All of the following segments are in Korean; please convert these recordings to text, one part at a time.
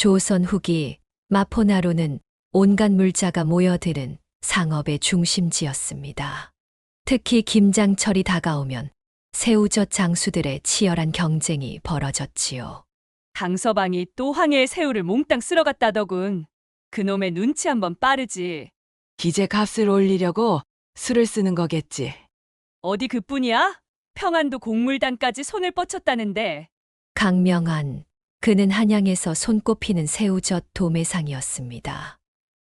조선 후기 마포나루는 온갖 물자가 모여드는 상업의 중심지였습니다. 특히 김장철이 다가오면 새우젓 장수들의 치열한 경쟁이 벌어졌지요. 강서방이 또 황해의 새우를 몽땅 쓸어갔다더군. 그놈의 눈치 한번 빠르지. 기재값을 올리려고 술을 쓰는 거겠지. 어디 그뿐이야? 평안도 곡물단까지 손을 뻗쳤다는데. 강명한, 그는 한양에서 손꼽히는 새우젓 도매상이었습니다.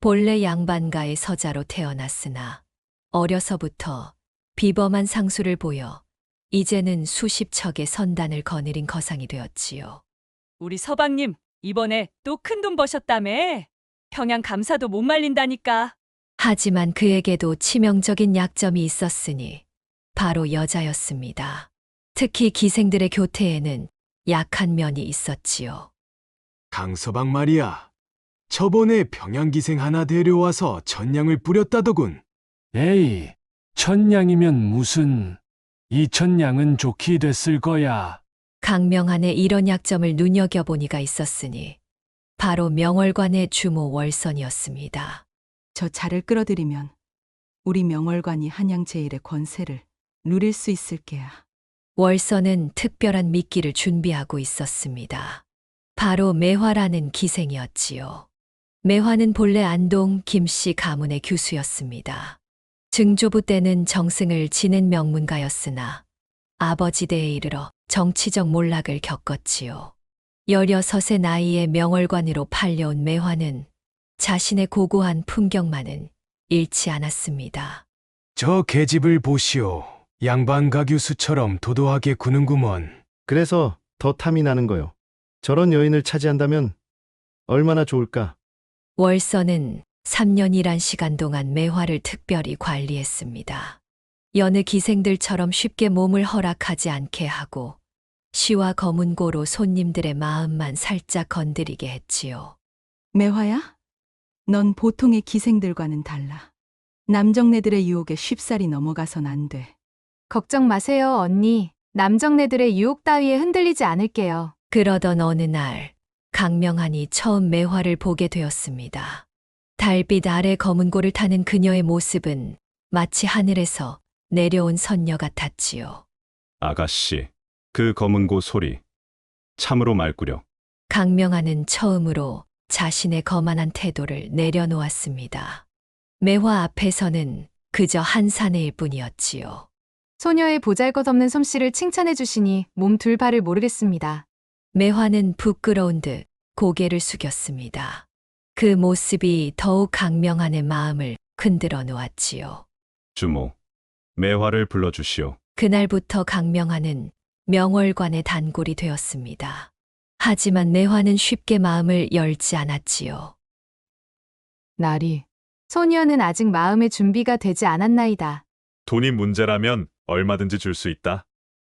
본래 양반가의 서자로 태어났으나 어려서부터 비범한 상수를 보여 이제는 수십 척의 선단을 거느린 거상이 되었지요. 우리 서방님 이번에 또 큰돈 버셨다며. 평양 감사도 못 말린다니까. 하지만 그에게도 치명적인 약점이 있었으니 바로 여자였습니다. 특히 기생들의 교태에는 약한 면이 있었지요. 강서방 말이야. 저번에 평양기생 하나 데려와서 전량을 뿌렸다더군. 에이, 천냥이면 무슨, 이천냥은 좋게 됐을 거야. 강명한의 이런 약점을 눈여겨보니가 있었으니 바로 명월관의 주모 월선이었습니다. 저 자를 끌어들이면 우리 명월관이 한양 제일의 권세를 누릴 수 있을 게야. 월선은 특별한 미끼를 준비하고 있었습니다. 바로 매화라는 기생이었지요. 매화는 본래 안동 김씨 가문의 규수였습니다. 증조부 때는 정승을 지낸 명문가였으나 아버지 대에 이르러 정치적 몰락을 겪었지요. 16의 나이에 명월관으로 팔려온 매화는 자신의 고고한 품격만은 잃지 않았습니다. 저 계집을 보시오. 양반 가교수처럼 도도하게 구는구먼. 그래서 더 탐이 나는 거요. 저런 여인을 차지한다면 얼마나 좋을까? 월선은 3년이란 시간 동안 매화를 특별히 관리했습니다. 여느 기생들처럼 쉽게 몸을 허락하지 않게 하고 시와 검은고로 손님들의 마음만 살짝 건드리게 했지요. 매화야? 넌 보통의 기생들과는 달라. 남정네들의 유혹에 쉽사리 넘어가선 안 돼. 걱정 마세요, 언니. 남정네들의 유혹 따위에 흔들리지 않을게요. 그러던 어느 날 강명한이 처음 매화를 보게 되었습니다. 달빛 아래 검은고를 타는 그녀의 모습은 마치 하늘에서 내려온 선녀 같았지요. 아가씨, 그 검은고 소리 참으로 말구려. 강명한은 처음으로 자신의 거만한 태도를 내려놓았습니다. 매화 앞에서는 그저 한 사내일 뿐이었지요. 소녀의 보잘것없는 솜씨를 칭찬해 주시니 몸 둘 바를 모르겠습니다. 매화는 부끄러운 듯 고개를 숙였습니다. 그 모습이 더욱 강명한의 마음을 흔들어 놓았지요. 주모, 매화를 불러주시오. 그날부터 강명한은 명월관의 단골이 되었습니다. 하지만 매화는 쉽게 마음을 열지 않았지요. 나리, 소녀는 아직 마음의 준비가 되지 않았나이다. 돈이 문제라면 얼마든지 줄 수 있다.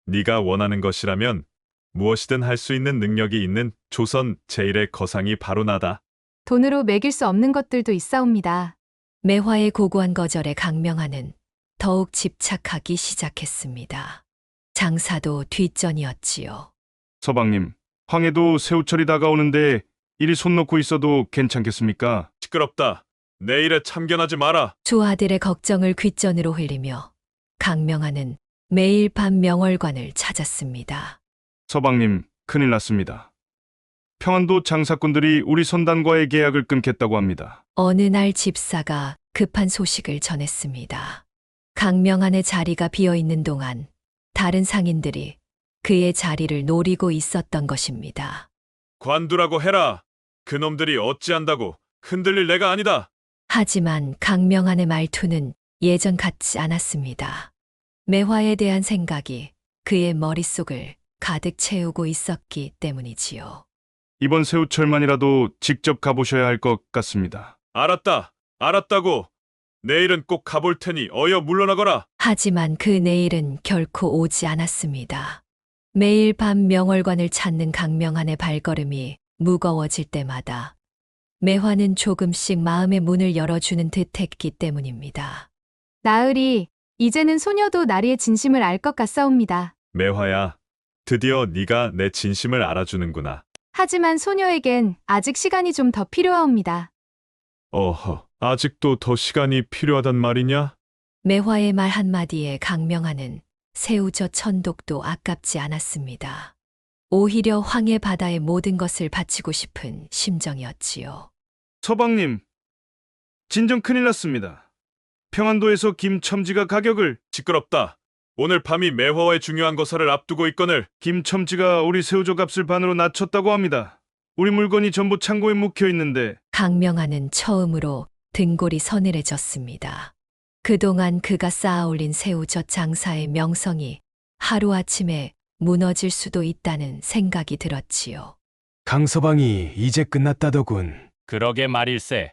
네가 원하는 것이라면 무엇이든 할 수 있는 능력이 있는 조선 제1의 거상이 바로 나다. 돈으로 매길 수 없는 것들도 있사옵니다. 매화의 고고한 거절에 강명한은 더욱 집착하기 시작했습니다. 장사도 뒷전이었지요. 서방님, 황해도 새우철이 다가오는데 이리 손 놓고 있어도 괜찮겠습니까? 시끄럽다. 내 일에 참견하지 마라. 조아들의 걱정을 귓전으로 흘리며 강명한은 매일 밤 명월관을 찾았습니다. 서방님, 큰일 났습니다. 평안도 장사꾼들이 우리 선단과의 계약을 끊겠다고 합니다. 어느 날 집사가 급한 소식을 전했습니다. 강명한의 자리가 비어있는 동안 다른 상인들이 그의 자리를 노리고 있었던 것입니다. 관두라고 해라. 그놈들이 어찌한다고 흔들릴 내가 아니다. 하지만 강명한의 말투는 예전 같지 않았습니다. 매화에 대한 생각이 그의 머릿속을 가득 채우고 있었기 때문이지요. 이번 새우철만이라도 직접 가보셔야 할 것 같습니다. 알았다. 알았다고. 내일은 꼭 가볼 테니 어여 물러나거라. 하지만 그 내일은 결코 오지 않았습니다. 매일 밤 명월관을 찾는 강명한의 발걸음이 무거워질 때마다 매화는 조금씩 마음의 문을 열어주는 듯했기 때문입니다. 나으리, 이제는 소녀도 나리의 진심을 알 것 같사옵니다. 매화야, 드디어 네가 내 진심을 알아주는구나. 하지만 소녀에겐 아직 시간이 좀 더 필요하옵니다. 어허, 아직도 더 시간이 필요하단 말이냐? 매화의 말 한마디에 강명하는 새우젓 천독도 아깝지 않았습니다. 오히려 황해 바다의 모든 것을 바치고 싶은 심정이었지요. 서방님, 진정 큰일 났습니다. 평안도에서 김첨지가 가격을 시끄럽다. 오늘 밤이 매화의 중요한 거사를 앞두고 있거늘 김첨지가 우리 새우젓 값을 반으로 낮췄다고 합니다. 우리 물건이 전부 창고에 묵혀 있는데 강명하는 처음으로 등골이 서늘해졌습니다. 그동안 그가 쌓아올린 새우젓 장사의 명성이 하루아침에 무너질 수도 있다는 생각이 들었지요. 강서방이 이제 끝났다더군. 그러게 말일세.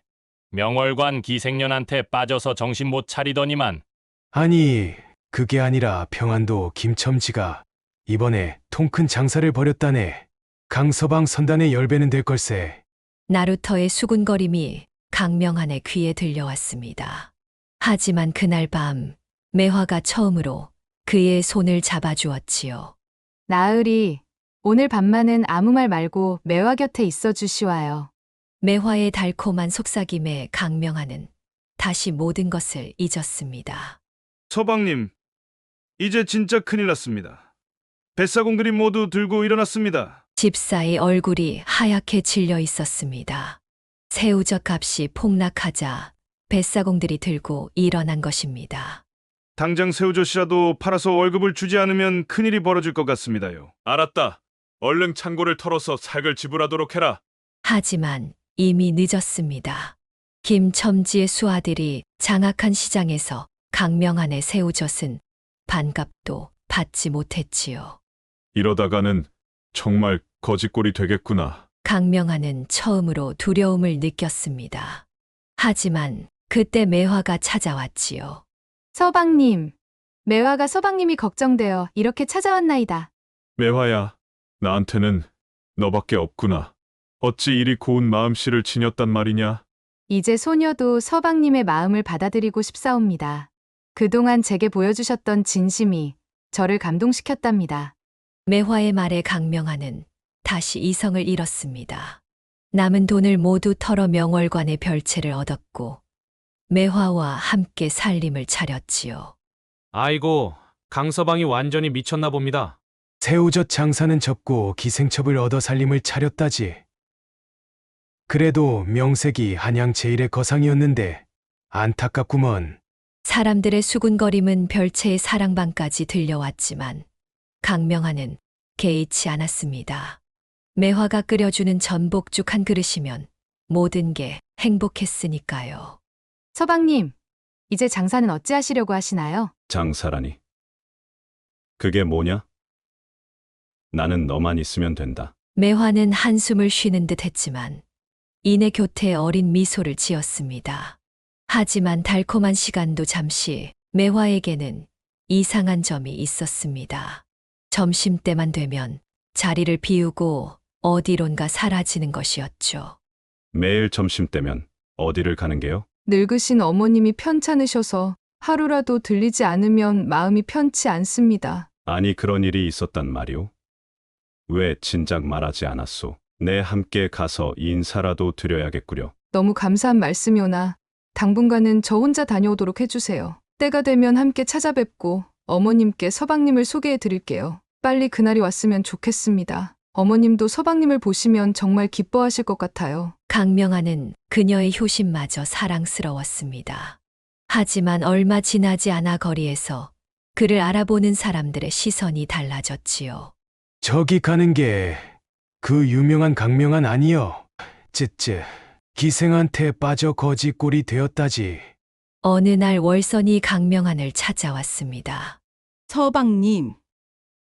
명월관 기생년한테 빠져서 정신 못 차리더니만. 아니, 그게 아니라 평안도 김첨지가 이번에 통큰 장사를 벌였다네. 강서방 선단의 10배는 될 걸세. 나루터의 수군거림이 강명한의 귀에 들려왔습니다. 하지만 그날 밤 매화가 처음으로 그의 손을 잡아주었지요. 나으리, 오늘 밤만은 아무 말 말고 매화 곁에 있어 주시와요. 매화의 달콤한 속삭임에 강명한은 다시 모든 것을 잊었습니다. 서방님, 이제 진짜 큰일 났습니다. 뱃사공들이 모두 들고 일어났습니다. 집사의 얼굴이 하얗게 질려 있었습니다. 새우젓 값이 폭락하자 뱃사공들이 들고 일어난 것입니다. 당장 새우젓이라도 팔아서 월급을 주지 않으면 큰일이 벌어질 것 같습니다요. 알았다. 얼른 창고를 털어서 살걸 지불하도록 해라. 하지만 이미 늦었습니다. 김첨지의 수아들이 장악한 시장에서 강명한의 새우젓은 반값도 받지 못했지요. 이러다가는 정말 거지꼴이 되겠구나. 강명한은 처음으로 두려움을 느꼈습니다. 하지만 그때 매화가 찾아왔지요. 서방님, 매화가 서방님이 걱정되어 이렇게 찾아왔나이다. 매화야, 나한테는 너밖에 없구나. 어찌 이리 고운 마음씨를 지녔단 말이냐? 이제 소녀도 서방님의 마음을 받아들이고 싶사옵니다. 그동안 제게 보여주셨던 진심이 저를 감동시켰답니다. 매화의 말에 강명한은 다시 이성을 잃었습니다. 남은 돈을 모두 털어 명월관의 별채를 얻었고 매화와 함께 살림을 차렸지요. 아이고, 강서방이 완전히 미쳤나 봅니다. 새우젓 장사는 접고 기생첩을 얻어 살림을 차렸다지. 그래도 명색이 한양 제일의 거상이었는데 안타깝구먼. 사람들의 수군거림은 별채의 사랑방까지 들려왔지만 강명한은 개의치 않았습니다. 매화가 끓여주는 전복죽 한 그릇이면 모든 게 행복했으니까요. 서방님, 이제 장사는 어찌하시려고 하시나요? 장사라니. 그게 뭐냐? 나는 너만 있으면 된다. 매화는 한숨을 쉬는 듯 했지만 이내 곁에 어린 미소를 지었습니다. 하지만 달콤한 시간도 잠시 매화에게는 이상한 점이 있었습니다. 점심때만 되면 자리를 비우고 어디론가 사라지는 것이었죠. 매일 점심때면 어디를 가는 게요? 늙으신 어머님이 편찮으셔서 하루라도 들리지 않으면 마음이 편치 않습니다. 아니 그런 일이 있었단 말이오? 왜 진작 말하지 않았소? 내 함께 가서 인사라도 드려야겠구려. 너무 감사한 말씀이오나 당분간은 저 혼자 다녀오도록 해주세요. 때가 되면 함께 찾아뵙고 어머님께 서방님을 소개해 드릴게요. 빨리 그날이 왔으면 좋겠습니다. 어머님도 서방님을 보시면 정말 기뻐하실 것 같아요. 강명한은 그녀의 효심마저 사랑스러웠습니다. 하지만 얼마 지나지 않아 거리에서 그를 알아보는 사람들의 시선이 달라졌지요. 저기 가는 게 그 유명한 강명한 아니여. 쯔쯔. 기생한테 빠져 거지꼴이 되었다지. 어느 날 월선이 강명한을 찾아왔습니다. 서방님,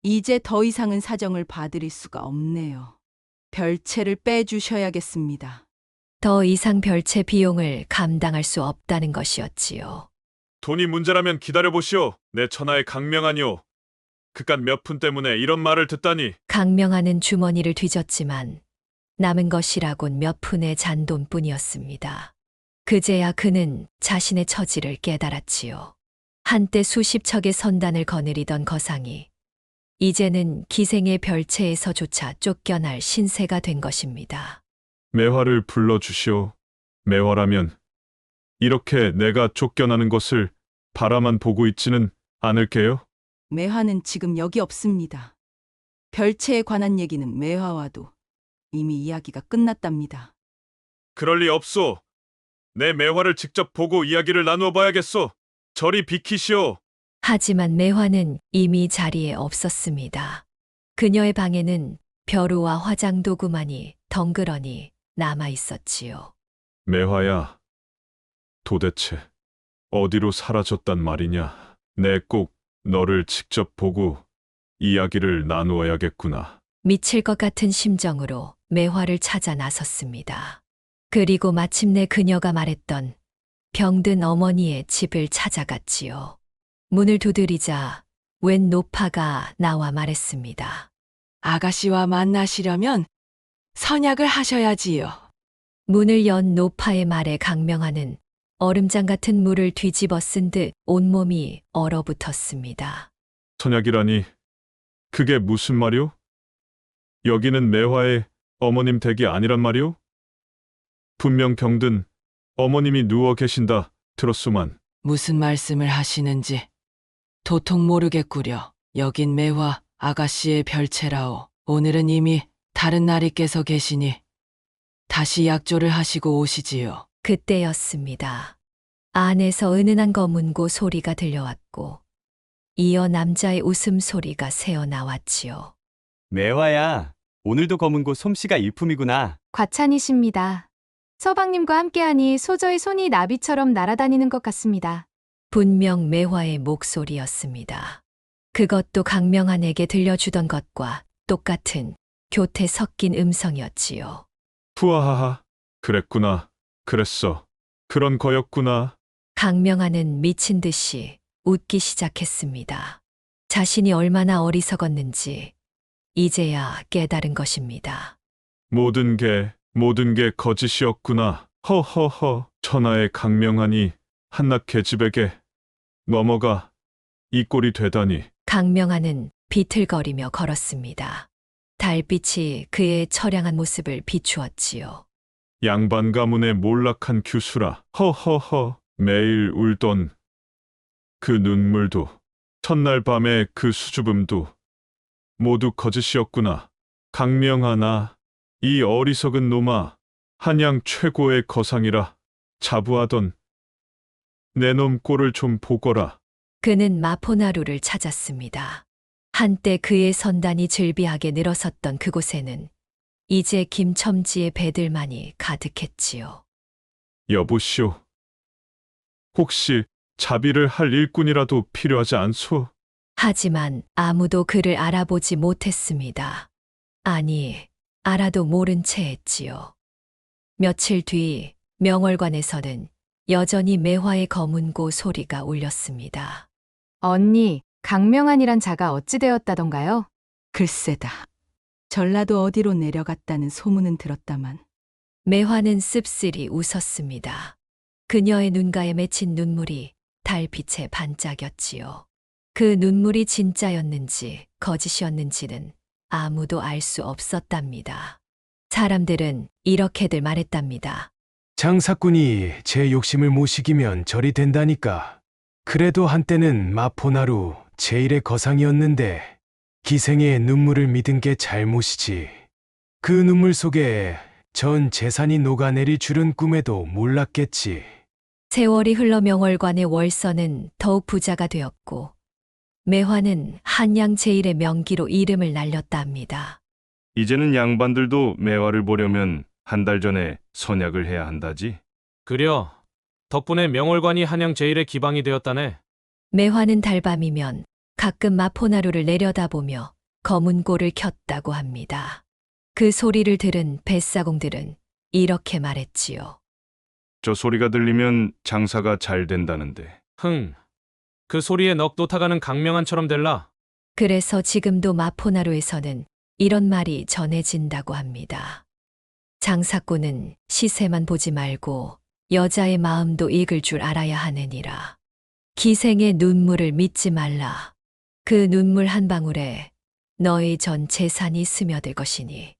이제 더 이상은 사정을 봐드릴 수가 없네요. 별채를 빼주셔야겠습니다. 더 이상 별채 비용을 감당할 수 없다는 것이었지요. 돈이 문제라면 기다려보시오. 내 천하의 강명하니오. 그깟 몇 푼 때문에 이런 말을 듣다니. 강명한은 주머니를 뒤졌지만 남은 것이라곤 몇 푼의 잔돈뿐이었습니다. 그제야 그는 자신의 처지를 깨달았지요. 한때 수십 척의 선단을 거느리던 거상이 이제는 기생의 별채에서조차 쫓겨날 신세가 된 것입니다. 매화를 불러주시오. 매화라면 이렇게 내가 쫓겨나는 것을 바라만 보고 있지는 않을게요. 매화는 지금 여기 없습니다. 별채에 관한 얘기는 매화와도 이미 이야기가 끝났답니다. 그럴 리 없소. 내 매화를 직접 보고 이야기를 나누어 봐야겠소. 저리 비키시오. 하지만 매화는 이미 자리에 없었습니다. 그녀의 방에는 벼루와 화장 도구만이 덩그러니 남아 있었지요. 매화야, 도대체 어디로 사라졌단 말이냐? 내 꼭 너를 직접 보고 이야기를 나누어야겠구나. 미칠 것 같은 심정으로 매화를 찾아 나섰습니다. 그리고 마침내 그녀가 말했던 병든 어머니의 집을 찾아갔지요. 문을 두드리자 웬 노파가 나와 말했습니다. 아가씨와 만나시려면 선약을 하셔야지요. 문을 연 노파의 말에 강명하는 얼음장 같은 물을 뒤집어 쓴 듯 온몸이 얼어붙었습니다. 선약이라니, 그게 무슨 말이오? 여기는 매화의 어머님 댁이 아니란 말이오? 분명 병든 어머님이 누워 계신다 들었소만. 무슨 말씀을 하시는지 도통 모르겠구려. 여긴 매화 아가씨의 별채라오. 오늘은 이미 다른 나리께서 계시니 다시 약조를 하시고 오시지요. 그때였습니다. 안에서 은은한 검은고 소리가 들려왔고 이어 남자의 웃음소리가 새어나왔지요. 매화야, 오늘도 검은고 솜씨가 일품이구나. 과찬이십니다. 서방님과 함께하니 소저의 손이 나비처럼 날아다니는 것 같습니다. 분명 매화의 목소리였습니다. 그것도 강명한에게 들려주던 것과 똑같은 교태 섞인 음성이었지요. 푸아하하, 그랬구나. 그랬어. 그런 거였구나. 강명한은 미친 듯이 웃기 시작했습니다. 자신이 얼마나 어리석었는지 이제야 깨달은 것입니다. 모든 게 거짓이었구나. 허허허. 천하의 강명하니 한낱 계집에게 넘어가 이 꼴이 되다니. 강명한은 비틀거리며 걸었습니다. 달빛이 그의 처량한 모습을 비추었지요. 양반 가문의 몰락한 규수라. 허허허. 매일 울던 그 눈물도, 첫날 밤의 그 수줍음도 모두 거짓이었구나. 강명하나, 이 어리석은 놈아, 한양 최고의 거상이라 자부하던 내 놈 꼴을 좀 보거라. 그는 마포나루를 찾았습니다. 한때 그의 선단이 즐비하게 늘어섰던 그곳에는 이제 김첨지의 배들만이 가득했지요. 여보시오. 혹시 자비를 할 일꾼이라도 필요하지 않소? 하지만 아무도 그를 알아보지 못했습니다. 아니, 알아도 모른 채 했지요. 며칠 뒤 명월관에서는 여전히 매화의 검은고 소리가 울렸습니다. 언니, 강명한이란 자가 어찌 되었다던가요? 글쎄다. 전라도 어디로 내려갔다는 소문은 들었다만. 매화는 씁쓸히 웃었습니다. 그녀의 눈가에 맺힌 눈물이 달빛에 반짝였지요. 그 눈물이 진짜였는지 거짓이었는지는 아무도 알 수 없었답니다. 사람들은 이렇게들 말했답니다. 장사꾼이 제 욕심을 못 이기면 절이 된다니까. 그래도 한때는 마포나루 제1의 거상이었는데 기생의 눈물을 믿은 게 잘못이지. 그 눈물 속에 전 재산이 녹아내릴 줄은 꿈에도 몰랐겠지. 세월이 흘러 명월관의 월서는 더욱 부자가 되었고 매화는 한양 제1의 명기로 이름을 날렸다 합니다. 이제는 양반들도 매화를 보려면 한 달 전에 선약을 해야 한다지. 그려. 덕분에 명월관이 한양 제1의 기방이 되었다네. 매화는 달밤이면 가끔 마포나루를 내려다보며 검은 고를 켰다고 합니다. 그 소리를 들은 뱃사공들은 이렇게 말했지요. 저 소리가 들리면 장사가 잘 된다는데. 그 소리에 넋도 타가는 강명한처럼 될라. 그래서 지금도 마포나루에서는 이런 말이 전해진다고 합니다. 장사꾼은 시세만 보지 말고 여자의 마음도 읽을 줄 알아야 하느니라. 기생의 눈물을 믿지 말라. 그 눈물 한 방울에 너희 전 재산이 스며들 것이니